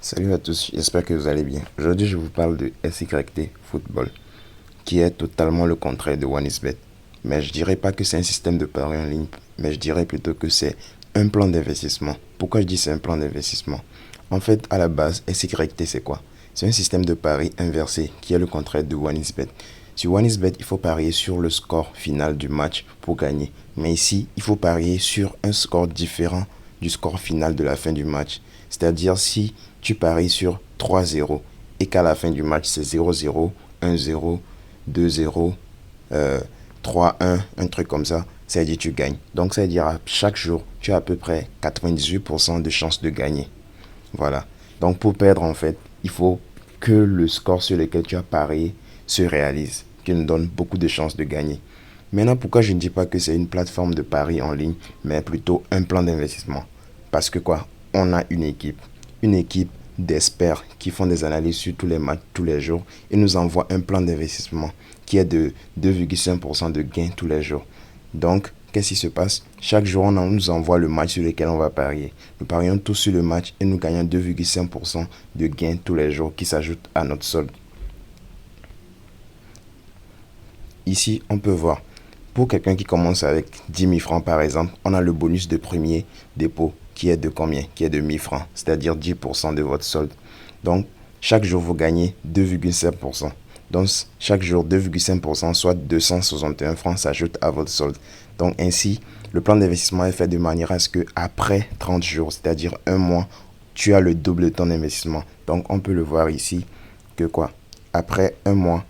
Salut à tous, j'espère que vous allez bien. Aujourd'hui, je vous parle de SYT Football, qui est totalement le contraire de OneXBet. Mais je dirais pas que c'est un système de paris en ligne, mais je dirais plutôt que c'est un plan d'investissement. Pourquoi je dis c'est un plan d'investissement? En fait, à la base, SYT c'est quoi? C'est un système de paris inversé qui est le contraire de OneXBet. Sur OneXBet, il faut parier sur le score final du match pour gagner. Mais ici, il faut parier sur un score différent du score final de la fin du match. C'est-à-dire si tu paries sur 3-0 et qu'à la fin du match c'est 0-0, 1-0, 2-0, 3-1, un truc comme ça veut dire que tu gagnes. Donc ça veut dire à chaque jour, tu as à peu près 98% de chances de gagner. Voilà. Donc pour perdre, en fait, il faut que le score sur lequel tu as parié se réalise, qu'il nous donne beaucoup de chances de gagner. Maintenant, pourquoi je ne dis pas que c'est une plateforme de paris en ligne, mais plutôt un plan d'investissement? Parce que quoi? On a une équipe d'experts qui font des analyses sur tous les matchs, tous les jours, et nous envoient un plan d'investissement qui est de 2,5% de gain tous les jours. Donc, qu'est-ce qui se passe? Chaque jour, on nous envoie le match sur lequel on va parier. Nous parions tous sur le match et nous gagnons 2,5% de gains tous les jours qui s'ajoutent à notre solde. Ici, on peut voir, pour quelqu'un qui commence avec 10 000 francs par exemple, on a le bonus de premier dépôt qui est de combien? Qui est de 1000 francs, c'est-à-dire 10% de votre solde. Donc, chaque jour, vous gagnez 2,5%. Donc, chaque jour, 2,5%, soit 261 francs, s'ajoute à votre solde. Donc, ainsi, le plan d'investissement est fait de manière à ce que après 30 jours, c'est-à-dire un mois, tu as le double de ton investissement. Donc, on peut le voir ici que quoi? Après un mois,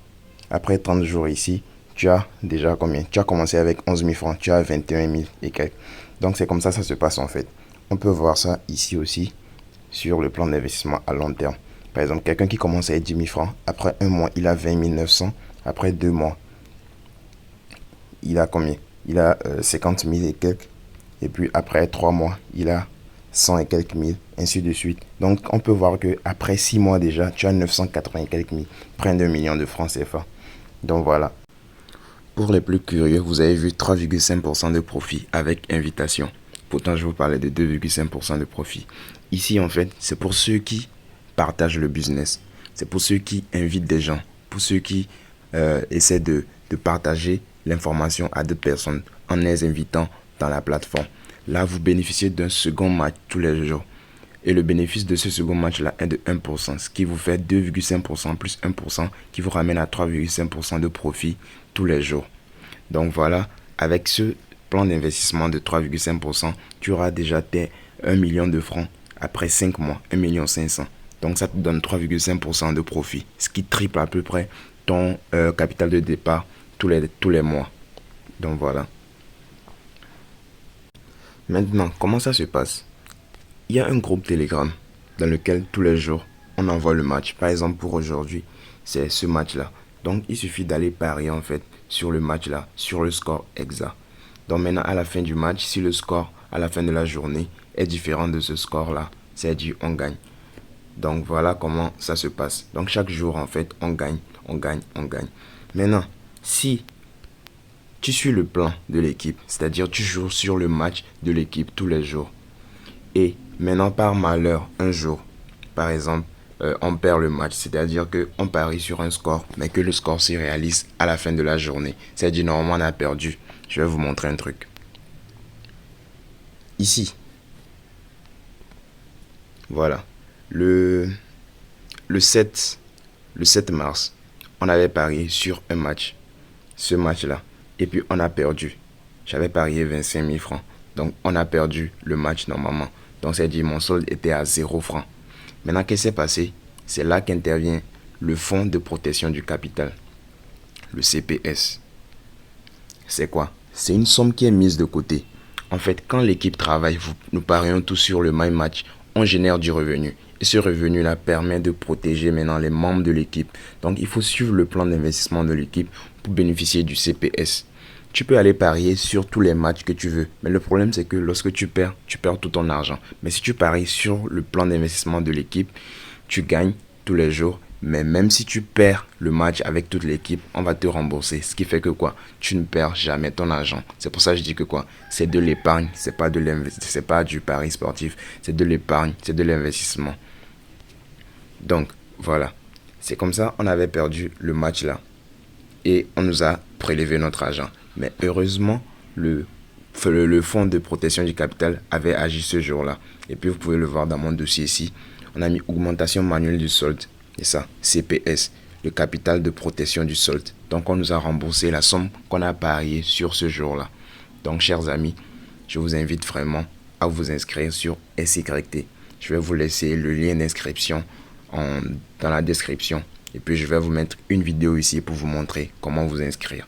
après 30 jours ici, tu as déjà combien? Tu as commencé avec 11 000 francs, tu as 21 000 et quelques. Donc, c'est comme ça se passe en fait. On peut voir ça ici aussi sur le plan d'investissement à long terme. Par exemple, quelqu'un qui commence avec 10 000 francs, après un mois, il a 20 900. Après 2 mois, il a combien? Il a 50 000 et quelques. Et puis après 3 mois, il a 100 et quelques mille, ainsi de suite. Donc, on peut voir que après 6 mois déjà, tu as 980 et quelques mille, près d'un million de francs CFA. Donc voilà. Pour les plus curieux, vous avez vu 3,5% de profit avec invitation. Pourtant, je vous parlais de 2,5% de profit. Ici, en fait, c'est pour ceux qui partagent le business. C'est pour ceux qui invitent des gens. Pour ceux qui essaient de partager l'information à d'autres personnes en les invitant dans la plateforme. Là, vous bénéficiez d'un second match tous les jours. Et le bénéfice de ce second match-là est de 1%, ce qui vous fait 2,5% plus 1% qui vous ramène à 3,5% de profit tous les jours. Donc voilà, avec ce plan d'investissement de 3,5%, tu auras déjà tes 1 million de francs après 5 mois, 1 million 500. Donc ça te donne 3,5% de profit, ce qui triple à peu près ton capital de départ tous les mois. Donc voilà. Maintenant, comment ça se passe? Il y a un groupe Telegram dans lequel tous les jours on envoie le match. Par exemple, pour aujourd'hui, c'est ce match-là. Donc, il suffit d'aller parier en fait sur le match-là, sur le score exact. Donc, maintenant, à la fin du match, si le score à la fin de la journée est différent de ce score-là, c'est-à-dire on gagne. Donc, voilà comment ça se passe. Donc, chaque jour, en fait, on gagne, on gagne, on gagne. Maintenant, si tu suis le plan de l'équipe, c'est-à-dire tu joues sur le match de l'équipe tous les jours, et maintenant, par malheur, un jour, par exemple, on perd le match. C'est-à-dire qu'on parie sur un score, mais que le score se réalise à la fin de la journée. C'est-à-dire, normalement, on a perdu. Je vais vous montrer un truc. Ici, voilà. Le, le 7, le 7 mars, on avait parié sur un match. Ce match-là. Et puis, on a perdu. J'avais parié 25 000 francs. Donc, on a perdu le match normalement. Donc, c'est-à-dire, mon solde était à 0 francs. Maintenant, qu'est-ce qui s'est passé? C'est là qu'intervient le Fonds de protection du capital, le CPS. C'est quoi? C'est une somme qui est mise de côté. En fait, quand l'équipe travaille, nous parions tous sur le même match, on génère du revenu. Et ce revenu-là permet de protéger maintenant les membres de l'équipe. Donc, il faut suivre le plan d'investissement de l'équipe pour bénéficier du CPS. Tu peux aller parier sur tous les matchs que tu veux. Mais le problème, c'est que lorsque tu perds tout ton argent. Mais si tu paries sur le plan d'investissement de l'équipe, tu gagnes tous les jours. Mais même si tu perds le match avec toute l'équipe, on va te rembourser. Ce qui fait que quoi? Tu ne perds jamais ton argent. C'est pour ça que je dis que quoi? C'est de l'épargne. C'est pas du pari sportif. C'est de l'épargne. C'est de l'investissement. Donc, voilà. C'est comme ça, on avait perdu le match là. Et on nous a prélevé notre argent. Mais heureusement, le fonds de protection du capital avait agi ce jour-là. Et puis, vous pouvez le voir dans mon dossier ici. On a mis augmentation manuelle du solde. Et ça, CPS, le capital de protection du solde. Donc, on nous a remboursé la somme qu'on a pariée sur ce jour-là. Donc, chers amis, je vous invite vraiment à vous inscrire sur SYT. Je vais vous laisser le lien d'inscription dans la description. Et puis, je vais vous mettre une vidéo ici pour vous montrer comment vous inscrire.